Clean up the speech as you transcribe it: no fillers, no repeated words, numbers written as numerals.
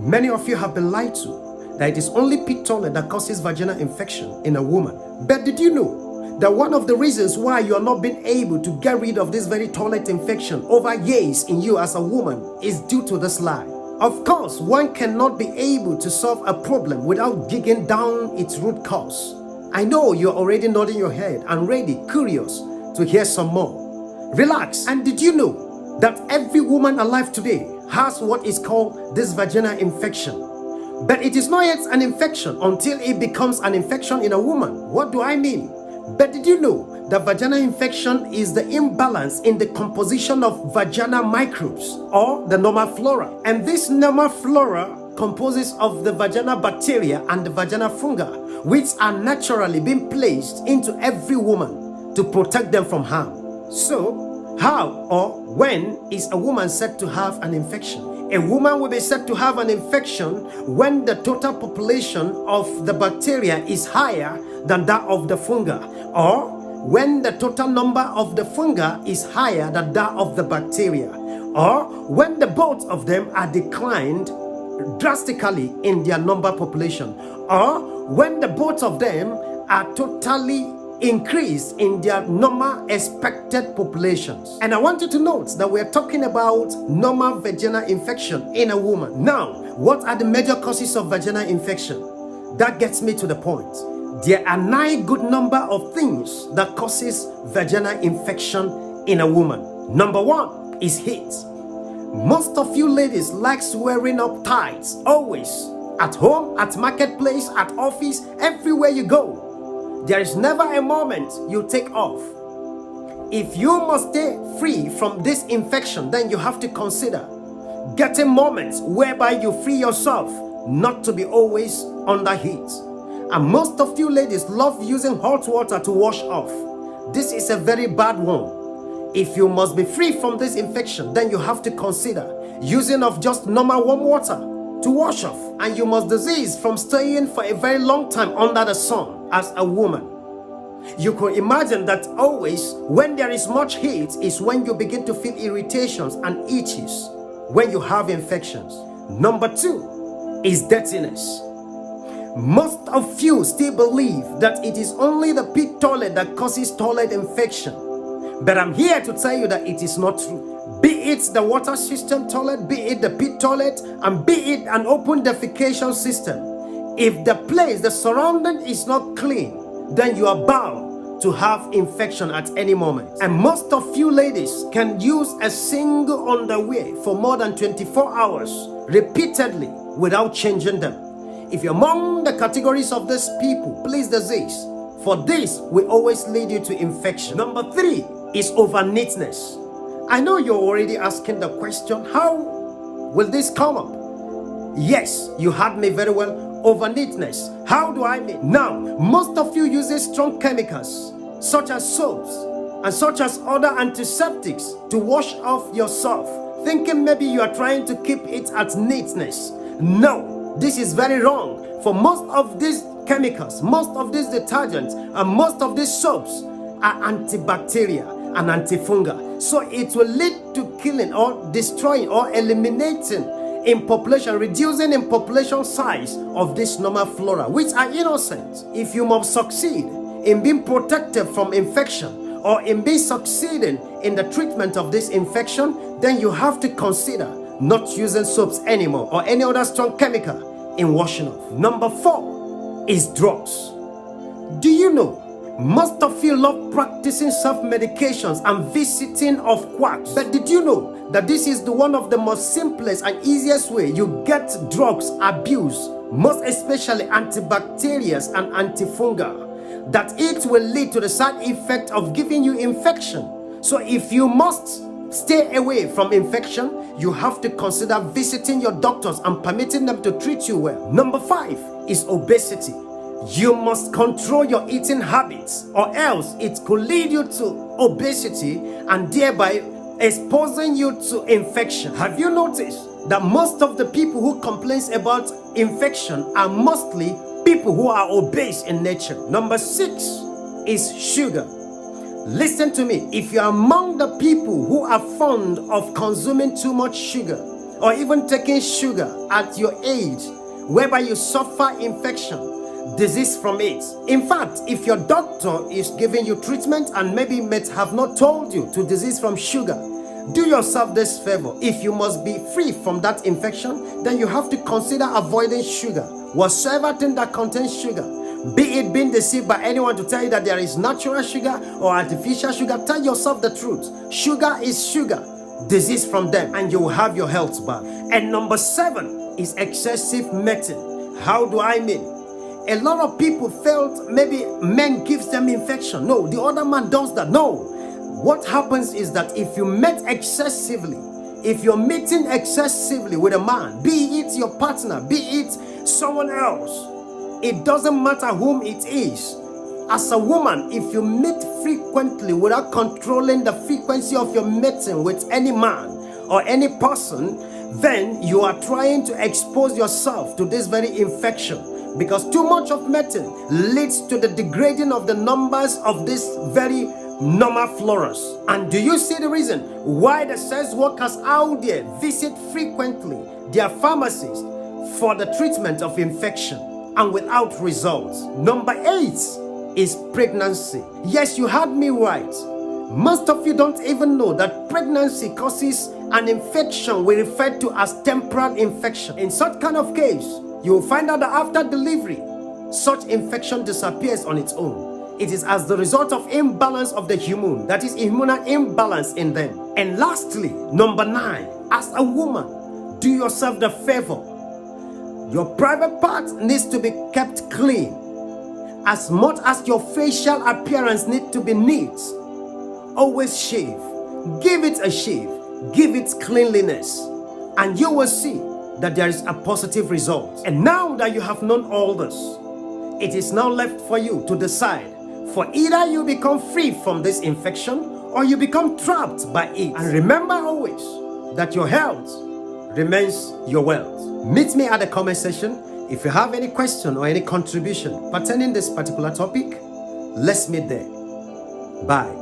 Many of you have been lied to that it is only pit toilet that causes vaginal infection in a woman. But did you know that one of the reasons why you are not being able to get rid of this very toilet infection over years in you as a woman is due to this lie? Of course, one cannot be able to solve a problem without digging down its root cause. I know you're already nodding your head and ready, curious to hear some more. Relax. And did you know that every woman alive today has what is called this vaginal infection? But it is not yet an infection until it becomes an infection in a woman. What do I mean? But did you know that vaginal infection is the imbalance in the composition of vaginal microbes or the normal flora? And this normal flora composes of the vaginal bacteria and the vaginal fungi, which are naturally being placed into every woman to protect them from harm. So, how or when is a woman said to have an infection? A woman will be said to have an infection when the total population of the bacteria is higher than that of the fungi, or when the total number of the fungi is higher than that of the bacteria, or when the both of them are declined drastically in their number population, or when the both of them are totally increased in their normal expected populations. And I want you to note that we're talking about normal vaginal infection in a woman. Now, what are the major causes of vaginal infection? That gets me to the point. There are 9 good number of things that causes vaginal infection in a woman. Number 1 is heat. Most of you ladies likes wearing up tights always, at home, at marketplace, at office, everywhere you go. There is never a moment you take off. If you must stay free from this infection, then you have to consider getting moments whereby you free yourself not to be always under heat. And most of you ladies love using hot water to wash off. This is a very bad one. If you must be free from this infection, then you have to consider using of just normal warm water to wash off. And you must desist from staying for a very long time under the sun as a woman. You could imagine that always when there is much heat is when you begin to feel irritations and itches when you have infections. Number 2 is dirtiness. Most of you still believe that it is only the pit toilet that causes toilet infection. But I'm here to tell you that it is not true. Be it the water system toilet, be it the pit toilet, and be it an open defecation system. If the place, the surrounding is not clean, then you are bound to have infection at any moment. And most of you ladies can use a single underwear for more than 24 hours repeatedly without changing them. If you're among the categories of these people, please desist, for this will always lead you to infection. Number 3 is over neatness. I know you're already asking the question, how will this come up? Yes, you heard me very well. Over neatness. How do I mean? Now, most of you use strong chemicals such as soaps and such as other antiseptics to wash off yourself, thinking maybe you are trying to keep it at neatness. No, this is very wrong. For most of these chemicals, most of these detergents, and most of these soaps are antibacterial and antifungal. So it will lead to killing or destroying or eliminating in population, reducing in population size of this normal flora, which are innocent. If you must succeed in being protected from infection or in being succeeding in the treatment of this infection, then you have to consider not using soaps anymore or any other strong chemical in washing off. Number 4 is drugs. Do you know most of you love practicing self-medications and visiting of quacks? But did you know that this is one of the most simplest and easiest way you get drugs abuse, most especially antibacterials and antifungal, that it will lead to the side effect of giving you infection. So if you must stay away from infection, you have to consider visiting your doctors and permitting them to treat you well. Number 5 is obesity. You must control your eating habits, or else it could lead you to obesity and thereby exposing you to infection. Have you noticed that most of the people who complain about infection are mostly people who are obese in nature? Number 6 is sugar. Listen to me. If you are among the people who are fond of consuming too much sugar, or even taking sugar at your age, whereby you suffer infection, disease from it. In fact, if your doctor is giving you treatment and maybe may have not told you to disease from sugar, do yourself this favor. If you must be free from that infection, then you have to consider avoiding sugar. Whatsoever thing that contains sugar, be it being deceived by anyone to tell you that there is natural sugar or artificial sugar, tell yourself the truth. Sugar is sugar. Disease from them, and you will have your health back. And number 7 is excessive mating. How do I mean? A lot of people felt maybe men gives them infection. No, the other man does that. No. What happens is that if you mate excessively, if you're mating excessively with a man, be it your partner, be it someone else, it doesn't matter whom it is. As a woman, if you mate frequently without controlling the frequency of your mating with any man or any person, then you are trying to expose yourself to this very infection, because too much of mating leads to the degrading of the numbers of this very normal floras. And do you see the reason why the sex workers out there visit frequently their pharmacies for the treatment of infection and without results? Number 8 is pregnancy. Yes, you heard me right. Most of you don't even know that pregnancy causes an infection we refer to as temporal infection. In such kind of case, you will find out that after delivery, such infection disappears on its own. It is as the result of imbalance of the hormone, that is hormonal imbalance in them. And lastly, number 9, as a woman, do yourself the favor. Your private part needs to be kept clean. As much as your facial appearance needs to be neat, always shave. Give it a shave. Give it cleanliness. And you will see that there is a positive result. And now that you have known all this, it is now left for you to decide, for either you become free from this infection or you become trapped by it. And remember always that your health remains your wealth. Meet me at the comment section. If you have any question or any contribution pertaining this particular topic, let's meet there. Bye.